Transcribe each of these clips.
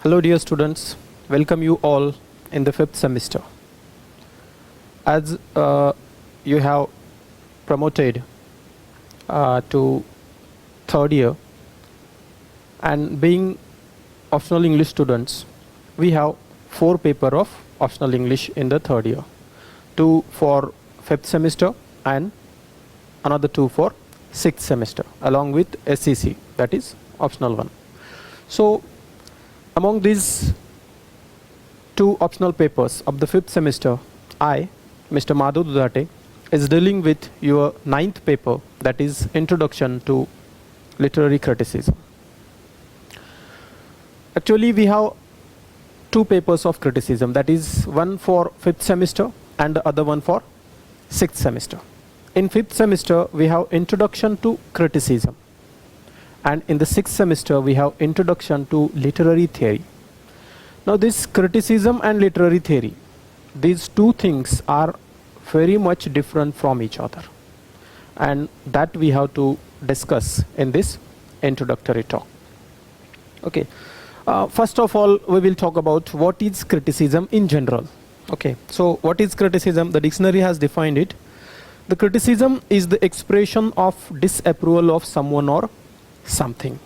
Hello dear students, welcome you all in the 5th semester. As you have promoted to 3rd year and being optional English students, we have 4 papers of optional English in the 3rd year. 2 for 5th semester and another 2 for 6th semester along with SEC, that is optional one. So among these 2 optional papers of the 5th semester, I, Mr. Madhav S Dudhate, is dealing with your 9th paper, that is Introduction to Literary Criticism. Actually, we have 2 papers of criticism, that is one for 5th semester and the other one for 6th semester. In 5th semester, we have Introduction to Criticism. And in the 6th semester, we have Introduction to Literary Theory. Now this criticism and literary theory, these 2 things are very much different from each other. And that we have to discuss in this introductory talk. Okay. First of all, we will talk about what is criticism in general. Okay. So what is criticism? The dictionary has defined it. The criticism is the expression of disapproval of someone or something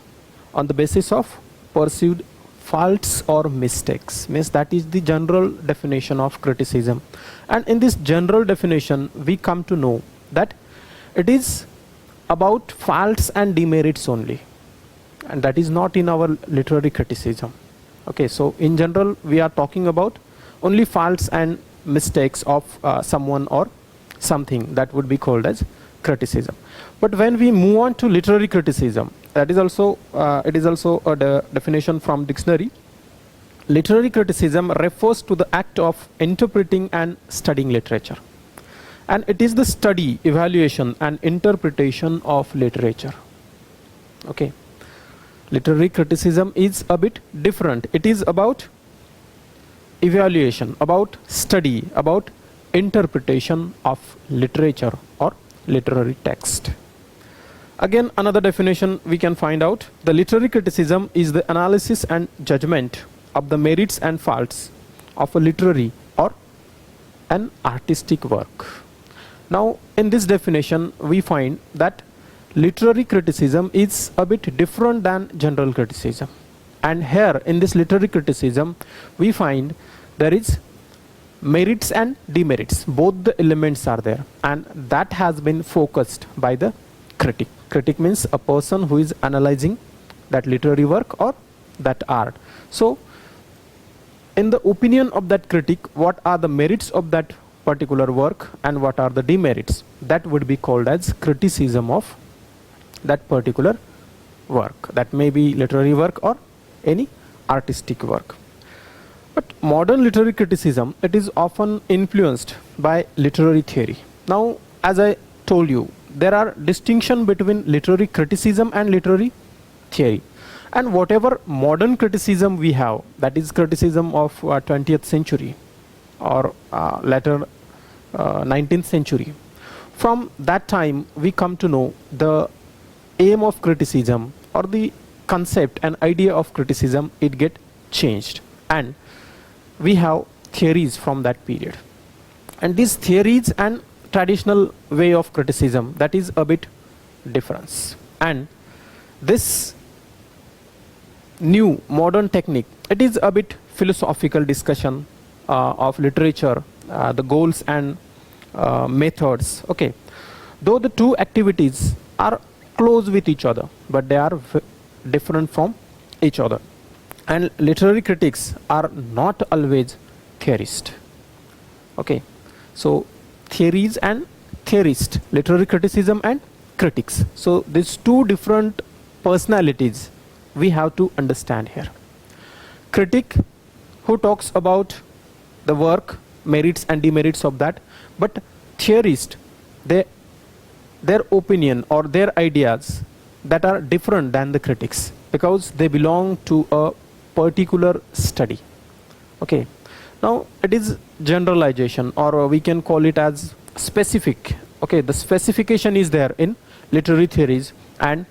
on the basis of perceived faults or mistakes. Means that is the general definition of criticism. And in this general definition, we come to know that it is about faults and demerits only. And that is not in our literary criticism. Okay, so in general, we are talking about only faults and mistakes of someone or something, that would be called as criticism. But when we move on to literary criticism, that is also it is also a definition from dictionary. Literary criticism refers to the act of interpreting and studying literature, and it is the study, evaluation and interpretation of literature. Okay, literary criticism is a bit different. It is about evaluation, about study, about interpretation of literature or literary text. Again, another definition we can find out. The literary criticism is the analysis and judgment of the merits and faults of a literary or an artistic work. Now, in this definition, we find that literary criticism is a bit different than general criticism. And here, in this literary criticism, we find there is merits and demerits. Both the elements are there, and that has been focused by the critic. Critic means a person who is analyzing that literary work or that art. So in the opinion of that critic, what are the merits of that particular work and what are the demerits? That would be called as criticism of that particular work. That may be literary work or any artistic work. But modern literary criticism, it is often influenced by literary theory. Now, as I told you, there are distinction between literary criticism and literary theory. And whatever modern criticism we have, that is criticism of 20th century or later 19th century, from that time we come to know the aim of criticism or the concept and idea of criticism, it get changed. And we have theories from that period. And these theories and traditional way of criticism, that is a bit difference. And this new modern technique, it is a bit philosophical discussion of literature, the goals and methods. Okay, though the 2 activities are close with each other, but they are different from each other. And literary critics are not always theorists. Okay, so theories and theorists, literary criticism and critics. So these 2 different personalities we have to understand here. Critic who talks about the work, merits and demerits of that, but theorist, their opinion or their ideas that are different than the critics because they belong to a particular study. Okay, now it is generalization, or we can call it as specific. Okay, the specification is there in literary theories, and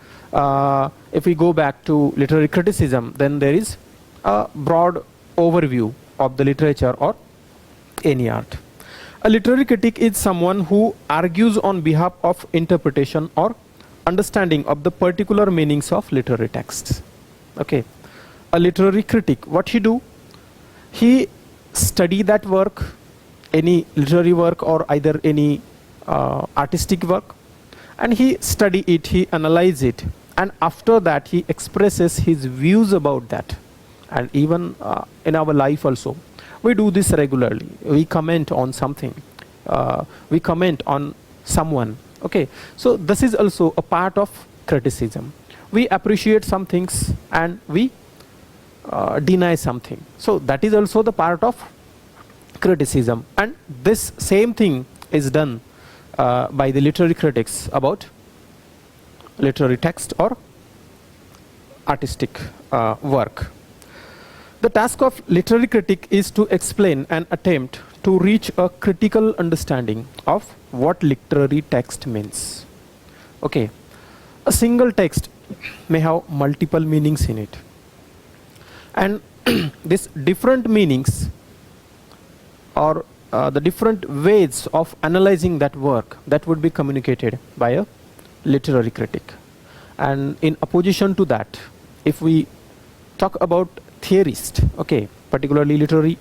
if we go back to literary criticism, then there is a broad overview of the literature or any art. A literary critic is someone who argues on behalf of interpretation or understanding of the particular meanings of literary texts. Okay, a literary critic, what he do? He study that work, any literary work or either any artistic work, and he study it, he analyze it, and after that he expresses his views about that. And even in our life also, we do this regularly. We comment on something, we comment on someone. Okay, so this is also a part of criticism. We appreciate some things and we deny something. So that is also the part of criticism, and this same thing is done by the literary critics about literary text or artistic work. The task of literary critic is to explain and attempt to reach a critical understanding of what literary text means. Okay, a single text may have multiple meanings in it, and these different meanings or the different ways of analyzing that work, that would be communicated by a literary critic. And in opposition to that, if we talk about theorists, okay, particularly literary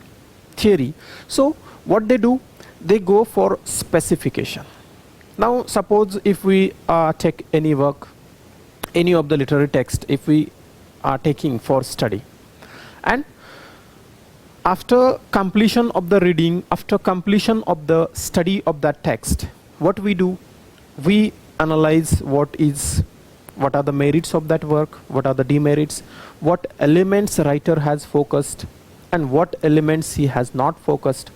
theory, so what they do, they go for specification. Now suppose if we take any work, any of the literary text, if we are taking for study, and after completion of the reading, after completion of the study of that text, what we do, we analyze what are the merits of that work, what are the demerits, what elements writer has focused and what elements he has not focused,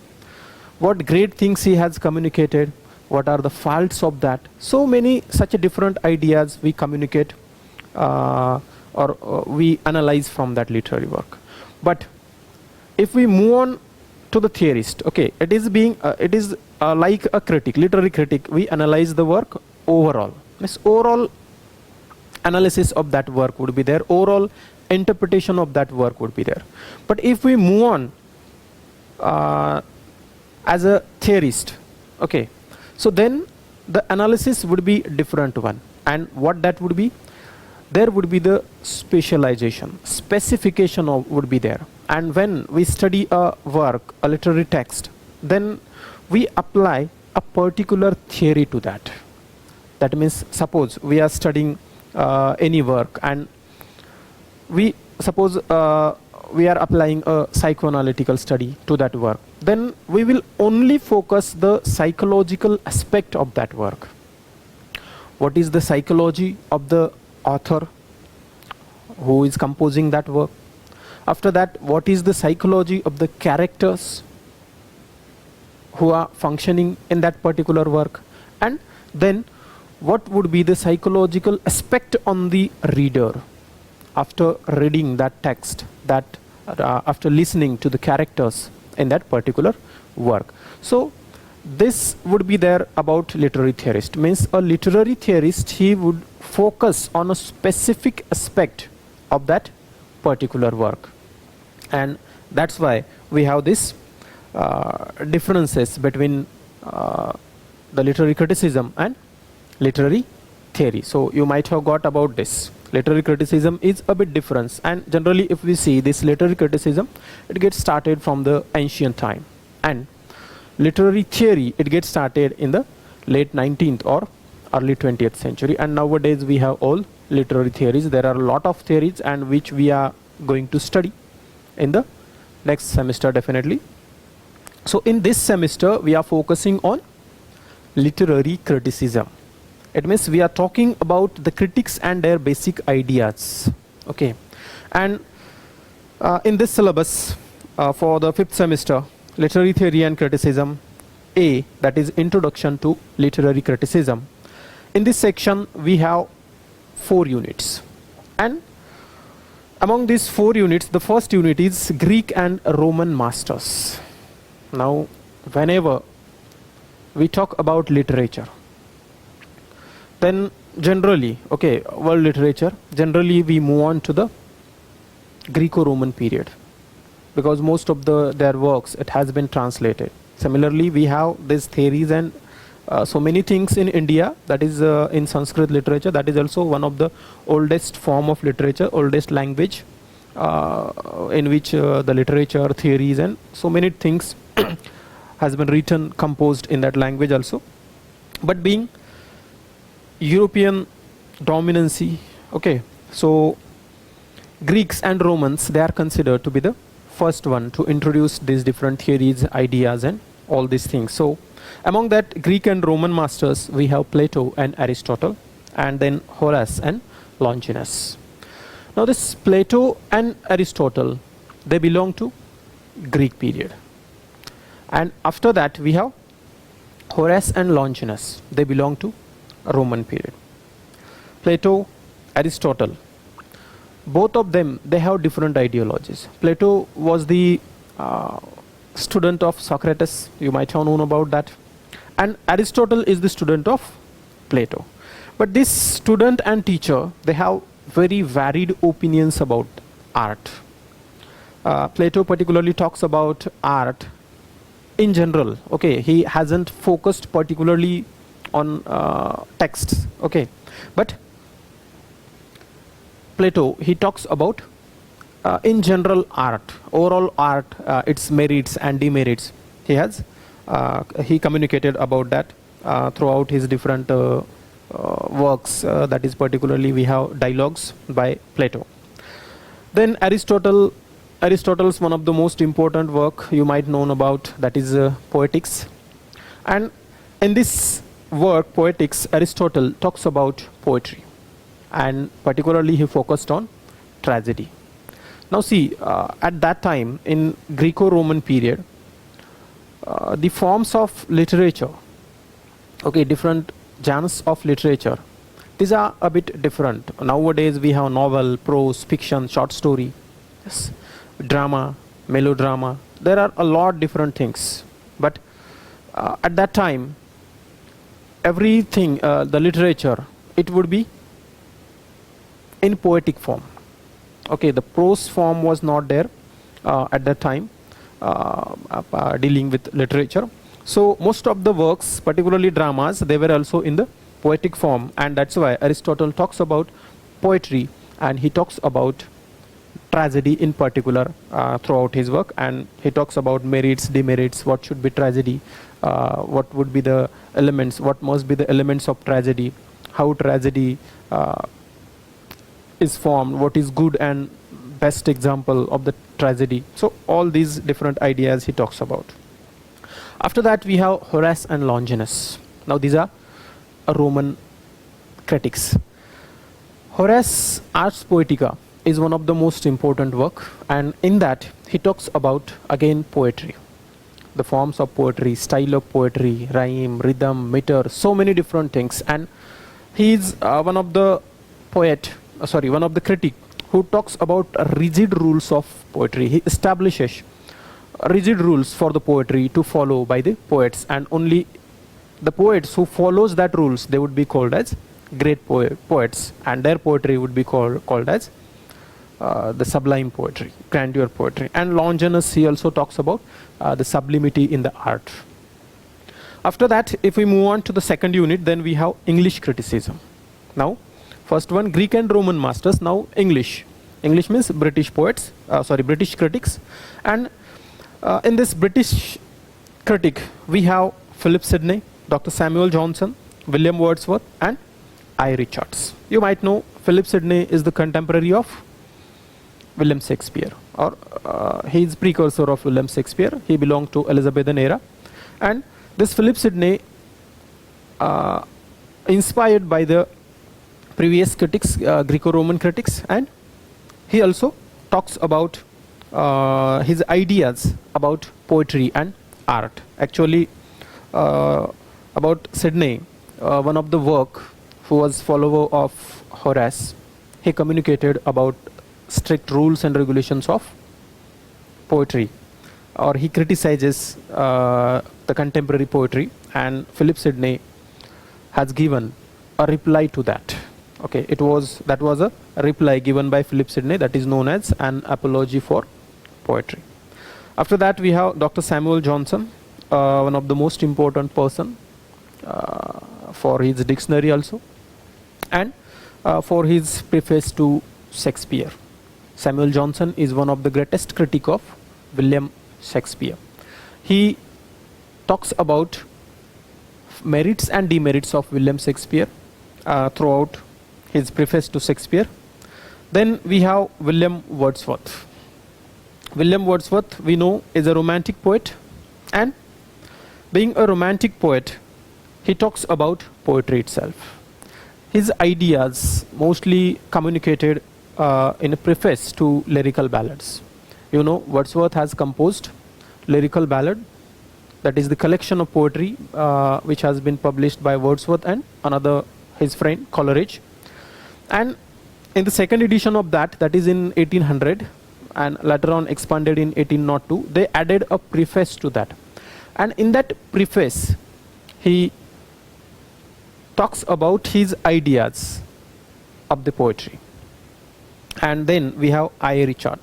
what great things he has communicated, what are the faults of that. So many such different ideas we communicate or we analyze from that literary work. But if we move on to the theorist, okay, it is like a critic, literary critic, we analyze the work overall. This overall analysis of that work would be there, overall interpretation of that work would be there. But if we move on as a theorist, okay, so then the analysis would be different one. And what that would be? There would be the specialization, specification would be there. And when we study a work, a literary text, then we apply a particular theory to that. That means suppose we are studying any work and we suppose we are applying a psychoanalytical study to that work, then we will only focus the psychological aspect of that work. What is the psychology of the author who is composing that work? After that, what is the psychology of the characters who are functioning in that particular work? And then what would be the psychological aspect on the reader after reading that text, that after listening to the characters in that particular work? So this would be there about literary theorist. Means a literary theorist, he would focus on a specific aspect of that particular work. And that's why we have this differences between the literary criticism and literary theory. So you might have got about this. Literary criticism is a bit different, and generally if we see this literary criticism, it gets started from the ancient time, and literary theory, it gets started in the late 19th or early 20th century. And nowadays we have all literary theories. There are a lot of theories and which we are going to study in the next semester definitely. So in this semester we are focusing on literary criticism. It means we are talking about the critics and their basic ideas. Okay, and in this syllabus for the 5th semester, literary theory and criticism A, that is introduction to literary criticism. In this section we have 4 units, and among these 4 units, the first unit is Greek and Roman masters. Now whenever we talk about literature, then generally, okay, world literature, generally we move on to the Greco-Roman period. because most of their works, it has been translated. Similarly, we have these theories and so many things in India, that is in Sanskrit literature, that is also one of the oldest form of literature, oldest language, in which the literature, theories and so many things has been written, composed in that language also. But being European dominancy, okay, so Greeks and Romans, they are considered to be the first one to introduce these different theories, ideas and all these things. So among that Greek and Roman masters, we have Plato and Aristotle, and then Horace and Longinus. Now this Plato and Aristotle, they belong to Greek period. And after that we have Horace and Longinus, they belong to Roman period. Plato, Aristotle, both of them, they have different ideologies. Plato was the student of Socrates, you might have known about that, and Aristotle is the student of Plato. But this student and teacher, they have very varied opinions about art. Plato particularly talks about art in general, okay, he hasn't focused particularly on texts, okay, but Plato, he talks about in general art, overall art, its merits and demerits. He communicated about that throughout his different works, that is particularly we have dialogues by Plato. Then Aristotle's one of the most important work you might know about, that is Poetics. And in this work, Poetics, Aristotle talks about poetry, and particularly he focused on tragedy. Now see, at that time in Greco-Roman period, the forms of literature, okay, different genres of literature, these are a bit different. Nowadays we have novel, prose, fiction, short story, yes, drama, melodrama, there are a lot different things. But at that time, everything, the literature, it would be in poetic form. Okay, the prose form was not there at that time, dealing with literature. So most of the works, particularly dramas, they were also in the poetic form, and that's why Aristotle talks about poetry and he talks about tragedy in particular throughout his work, and he talks about merits, demerits, what should be tragedy, what would be the elements, what must be the elements of tragedy, how tragedy is formed, what is good and best example of the tragedy. So all these different ideas he talks about. After that we have Horace and Longinus. Now these are Roman critics. Horace Ars Poetica is one of the most important work, and in that he talks about again poetry, the forms of poetry, style of poetry, rhyme, rhythm, meter, so many different things. And he is one of the one of the critic who talks about rigid rules of poetry. He establishes rigid rules for the poetry to follow by the poets, and only the poets who follows that rules, they would be called as great poets, and their poetry would be called as the sublime poetry, grandeur poetry. And Longinus, he also talks about the sublimity in the art. After that, if we move on to the second unit, then we have English criticism. Now first one, Greek and Roman masters, now English. English means British poets, British critics. And in this British critic, we have Philip Sidney, Dr. Samuel Johnson, William Wordsworth and I. Richards. You might know Philip Sidney is the contemporary of William Shakespeare, or he is precursor of William Shakespeare. He belonged to Elizabethan era. And this Philip Sidney, inspired by the previous critics, Greco-Roman critics, and he also talks about his ideas about poetry and art. Actually, about Sidney, one of the work who was follower of Horace, he communicated about strict rules and regulations of poetry, or he criticizes the contemporary poetry, and Philip Sidney has given a reply to that. Okay, that was a reply given by Philip Sidney, that is known as an apology for poetry. After that, we have Dr. Samuel Johnson, one of the most important person for his dictionary also, and for his preface to Shakespeare. Samuel Johnson is one of the greatest critic of William Shakespeare. He talks about merits and demerits of William Shakespeare throughout his preface to Shakespeare. Then we have William Wordsworth. William Wordsworth, we know, is a romantic poet, and being a romantic poet, he talks about poetry itself. His ideas mostly communicated in a preface to lyrical ballads. You know, Wordsworth has composed lyrical ballad, that is the collection of poetry which has been published by Wordsworth and another his friend Coleridge. And in the second edition of that is in 1800 and later on expanded in 1802, they added a preface to that. And in that preface, he talks about his ideas of the poetry. And then we have I. Richard.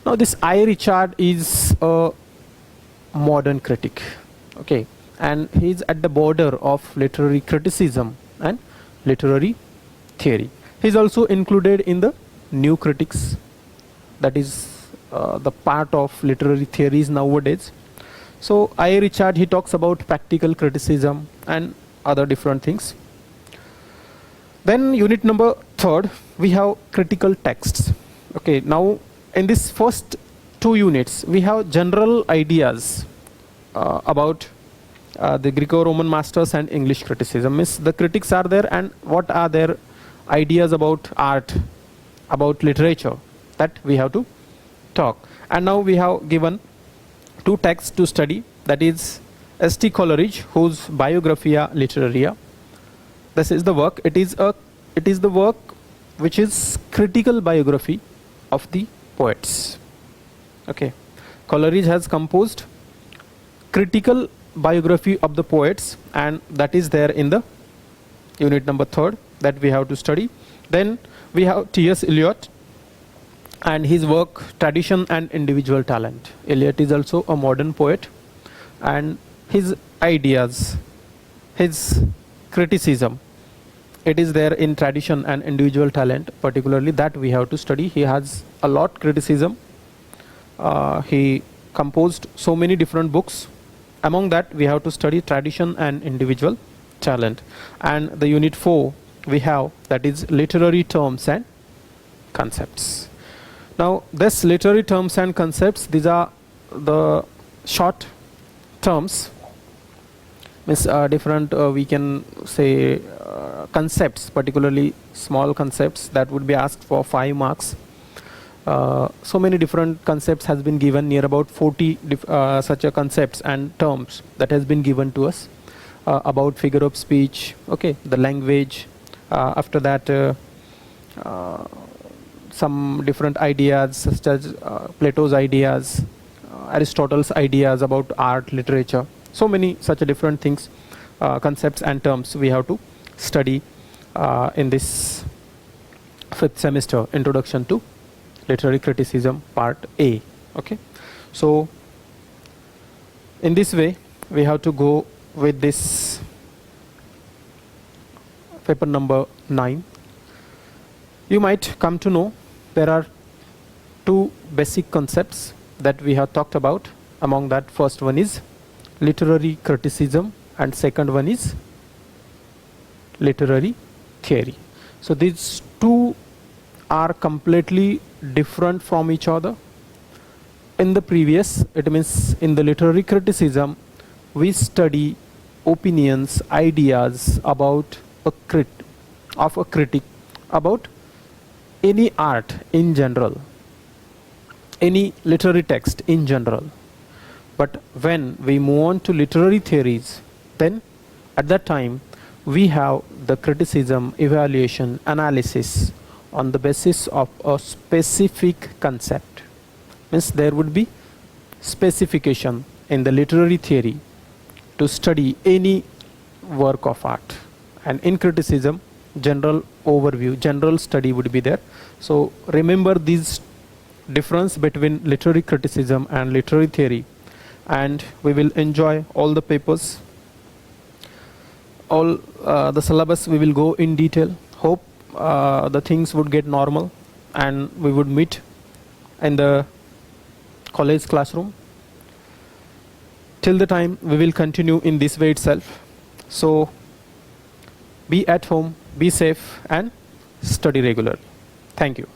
Now this I. Richard is a modern critic, okay, and he's at the border of literary criticism and literary theory. He's also included in the new critics, that is the part of literary theories nowadays. So I. Richard, he talks about practical criticism and other different things. Then unit number 3, we have critical texts. Okay, now in this first 2 units, we have general ideas about the Greco-Roman masters and English criticism. Means the critics are there and what are their ideas about art, about literature, that we have to talk. And now we have given 2 texts to study, that is S.T. Coleridge, whose Biographia Literaria. This is the work. It is the work which is critical biography of the poets. Okay, Coleridge has composed critical biography of the poets, and that is there in the unit number 3 that we have to study. Then we have T.S. Eliot and his work Tradition and Individual Talent. Eliot is also a modern poet, and his ideas, his criticism, it is there in Tradition and Individual Talent, particularly that we have to study. He has a lot criticism. He composed so many different books. Among that we have to study Tradition and Individual Talent. And the unit 4 we have, that is literary terms and concepts. Now this literary terms and concepts, these are the short terms, means different we can say concepts, particularly small concepts that would be asked for 5 marks. So many different concepts has been given, near about 40 such a concepts and terms that has been given to us about figure of speech, okay, the language, after that some different ideas such as Plato's ideas, Aristotle's ideas about art, literature. So many such a different things, concepts and terms we have to study in this 5th semester, Introduction to Literary Criticism Part A. Okay, so in this way we have to go with this paper number 9. You might come to know there are 2 basic concepts that we have talked about. Among that, first one is literary criticism and second one is literary theory. So these 2 are completely different from each other. In the previous, it means in the literary criticism, we study opinions, ideas about a critic about any art in general, any literary text in general. But when we move on to literary theories, then at that time we have the criticism, evaluation, analysis on the basis of a specific concept. Means there would be specification in the literary theory to study any work of art, and in criticism general overview, general study would be there. So remember these difference between literary criticism and literary theory, and we will enjoy all the papers, all the syllabus. We will go in detail. Hope the things would get normal and we would meet in the college classroom. Till the time, we will continue in this way itself. So be at home, be safe, and study regularly. Thank you.